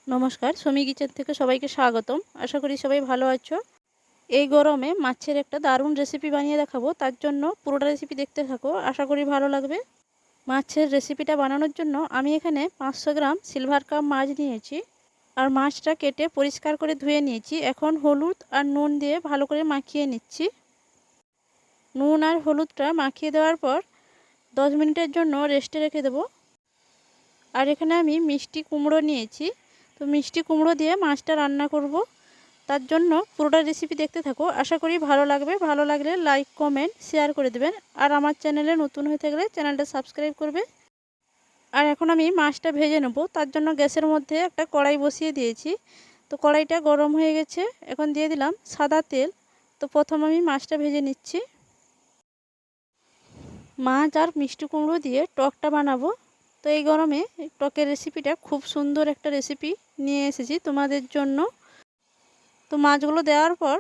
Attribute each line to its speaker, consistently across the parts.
Speaker 1: নমস্কার, সমী কিচেন থেকে সবাইকে স্বাগতম। আশা করি সবাই ভালো আছো। এই গরমে মাছের একটা দারুণ রেসিপি বানিয়ে দেখাবো, তার জন্য পুরোটা রেসিপি দেখতে থাকো, আশা করি ভালো লাগবে। মাছের রেসিপিটা বানানোর জন্য আমি এখানে 500 গ্রাম সিলভার কাপ মাছ নিয়েছি, আর মাছটা কেটে পরিষ্কার করে ধুয়ে নিয়েছি। এখন হলুদ আর নুন দিয়ে ভালো করে মাখিয়ে নিচ্ছি। নুন আর হলুদটা মাখিয়ে দেওয়ার পর 10 মিনিটের জন্য রেস্টে রেখে দেবো। আর এখানে আমি মিষ্টি কুমড়ো নিয়েছি, তো মিষ্টি কুমড়ো দিয়ে মাছটা রান্না করব। তার জন্য পুরোটা রেসিপি দেখতে থাকো, আশা করি ভালো লাগবে। ভালো লাগলে লাইক কমেন্ট শেয়ার করে দেবেন, আর আমার চ্যানেলে নতুন হয়ে থাকলে চ্যানেলটা সাবস্ক্রাইব করবে। আর এখন আমি মাছটা ভেজে নেব, তার জন্য গ্যাসের মধ্যে একটা কড়াই বসিয়ে দিয়েছি। তো কড়াইটা গরম হয়ে গেছে, এখন দিয়ে দিলাম সাদা তেল। তো প্রথম আমি মাছটা ভেজে নিচ্ছি। মাছ আর মিষ্টি কুমড়ো দিয়ে টকটা বানাবো। তো এই গরমে টকের রেসিপিটা খুব সুন্দর একটা রেসিপি নিয়ে এসেছি তোমাদের জন্য। তো মাছগুলো দেওয়ার পর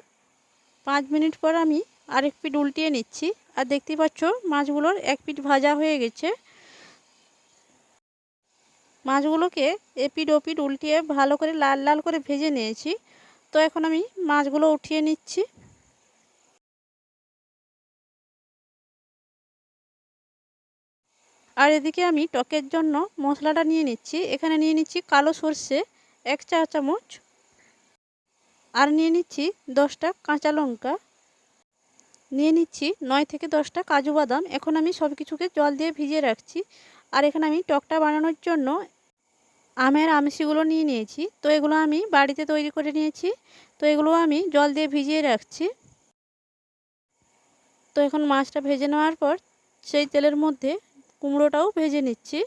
Speaker 1: 5 মিনিট পর আমি আরেক পিঠ উল্টিয়ে নিচ্ছি। আর দেখতেই পাচ্ছ মাছগুলোর এক পিঠ ভাজা হয়ে গেছে। মাছগুলোকে এপিঠ ওপিঠ উল্টিয়ে ভালো করে লাল লাল করে ভেজে নিয়েছি। তো এখন আমি মাছগুলো উঠিয়ে নিচ্ছি। আর এদিকে আমি টকের জন্য মশলাটা নিয়ে নিচ্ছি। এখানে নিয়ে নিচ্ছি কালো সর্ষে 1 চা চামচ, আর নিয়ে নিচ্ছি 10টা কাঁচা লঙ্কা, নিয়ে নিচ্ছি 9 থেকে 10টা কাজু বাদাম। এখন আমি সব কিছুকে জল দিয়ে ভিজিয়ে রাখছি। আর এখানে আমি টকটা বানানোর জন্য আমের আমসিগুলো নিয়ে নিয়েছি। তো এগুলো আমি বাড়িতে তৈরি করে নিয়েছি। তো এগুলো আমি জল দিয়ে ভিজিয়ে রাখছি। তো এখন মাছটা ভেজে নেওয়ার পর সেই তেলের মধ্যে কুমড়োটাও ভেজে নিচ্ছি।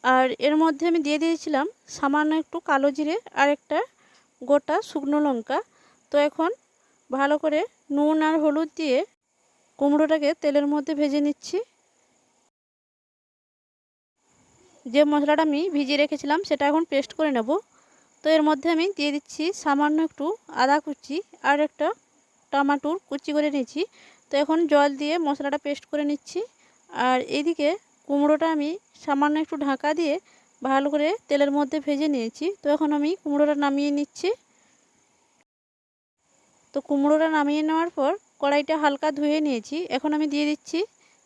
Speaker 1: আর এর মধ্যে আমি দিয়ে দিয়েছিলাম সামান্য একটু কালো জিরে আর একটা গোটা শুকনো লঙ্কা। তো এখন ভালো করে নুন আর হলুদ দিয়ে কুমড়োটাকে তেলের মধ্যে ভেজে নিচ্ছি। যে মশলাটা আমি ভিজিয়ে রেখেছিলাম সেটা এখন পেস্ট করে নেব। তো এর মধ্যে আমি দিয়ে দিচ্ছি সামান্য একটু আদা কুচি আর একটা টমাটোর কুচি করে নিয়েছি। তো এখন জল দিয়ে মশলাটা পেস্ট করে নিচ্ছি। আর এইদিকে কুমড়োটা আমি সামান্য একটু ঢাকা দিয়ে ভালো করে তেলের মধ্যে ভেজে নিয়েছি। তো এখন আমি কুমড়োটা নামিয়ে নিচ্ছি। তো কুমড়োটা নামিয়ে নেওয়ার পর কড়াইটা হালকা ধুয়ে নিয়েছি। এখন আমি দিয়ে দিচ্ছি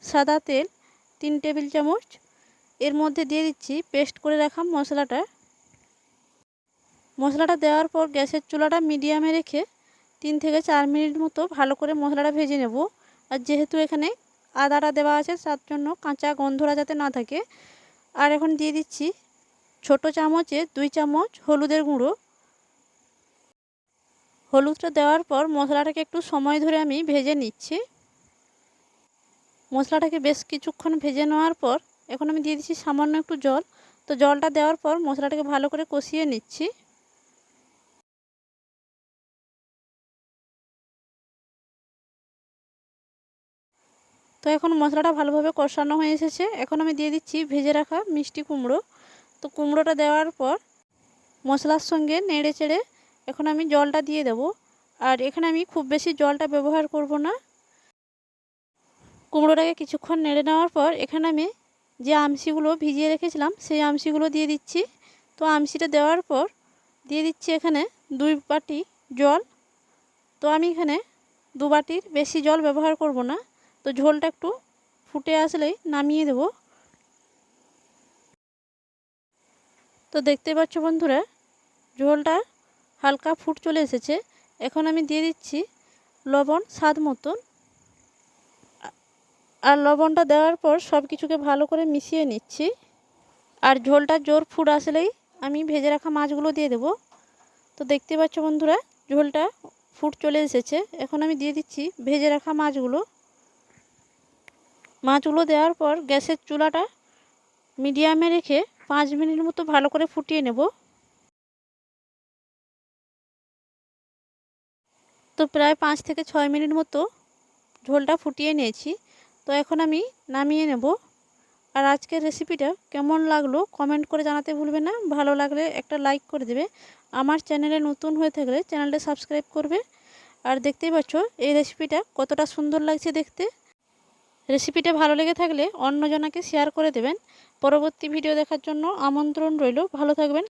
Speaker 1: সাদা তেল 3 টেবিল চামচ। এর মধ্যে দিয়ে দিচ্ছি পেস্ট করে রাখা মশলাটা। মশলাটা দেওয়ার পর গ্যাসের চুলাটা মিডিয়ামে রেখে 3 থেকে 4 মিনিট মতো ভালো করে মশলাটা ভেজে নেব। আর যেহেতু এখানে আদাটা দেওয়া আছে তার জন্য কাঁচা গন্ধটা যাতে না থাকে। আর এখন দিয়ে দিচ্ছি ছোট চামচে 2 চামচ হলুদের গুঁড়ো। হলুদটা দেওয়ার পর মশলাটাকে একটু সময় ধরে আমি ভেজে নিচ্ছি। মশলাটাকে বেশ কিছুক্ষণ ভেজে নেওয়ার পর এখন আমি দিয়ে দিচ্ছি সামান্য একটু জল। তো জলটা দেওয়ার পর মশলাটাকে ভালো করে কষিয়ে নিচ্ছি। তো এখন মশলাটা ভালোভাবে কষানো হয়ে এসেছে। এখন আমি দিয়ে দিচ্ছি ভেজে রাখা মিষ্টি কুমড়ো। তো কুমড়োটা দেওয়ার পর মশলার সঙ্গে নেড়ে চেড়ে এখন আমি জলটা দিয়ে দেব। আর এখানে আমি খুব বেশি জলটা ব্যবহার করব না। কুমড়োটাকে কিছুক্ষণ নেড়ে নেওয়ার পর এখানে আমি যে আমসিগুলো ভিজিয়ে রেখেছিলাম সেই আমসিগুলো দিয়ে দিচ্ছি। তো আমসিটা দেওয়ার পর দিয়ে দিচ্ছি এখানে 2 বাটি জল। তো আমি এখানে 2 বাটির বেশি জল ব্যবহার করব না। তো ঝোলটা একটু ফুটে আসলেই নামিয়ে দেব। তো দেখতে পাচ্ছ বন্ধুরা ঝোলটা হালকা ফুট চলে এসেছে। এখন আমি দিয়ে দিচ্ছি লবণ স্বাদ মতন। আর লবণটা দেওয়ার পর সব কিছুকে ভালো করে মিশিয়ে নিচ্ছি। আর ঝোলটা জোর ফুট আসলেই আমি ভেজে রাখা মাছগুলো দিয়ে দেব। তো দেখতে পাচ্ছ বন্ধুরা ঝোলটা ফুট চলে এসেছে। এখন আমি দিয়ে দিচ্ছি ভেজে রাখা মাছগুলো। মাছগুলো দেওয়ার পর গ্যাসের চুলাটা মিডিয়ামে রেখে 5 মিনিট মতো ভালো করে ফুটিয়ে নেব। তো প্রায় 5 থেকে 6 মিনিট মতো ঝোলটা ফুটিয়ে নিয়েছি। তো এখন আমি নামিয়ে নেব। আর আজকের রেসিপিটা কেমন লাগলো কমেন্ট করে জানাতে ভুলবে না। ভালো লাগলে একটা লাইক করে দেবে। আমার চ্যানেলে নতুন হয়ে থাকলে চ্যানেলটা সাবস্ক্রাইব করবে। আর দেখতেই পাচ্ছ এই রেসিপিটা কতটা সুন্দর লাগছে দেখতে। রেসিপিটা ভালো লেগে থাকলে অন্যজনকে শেয়ার করে দেবেন। পরবর্তী ভিডিও দেখার জন্য আমন্ত্রণ রইল। ভালো থাকবেন,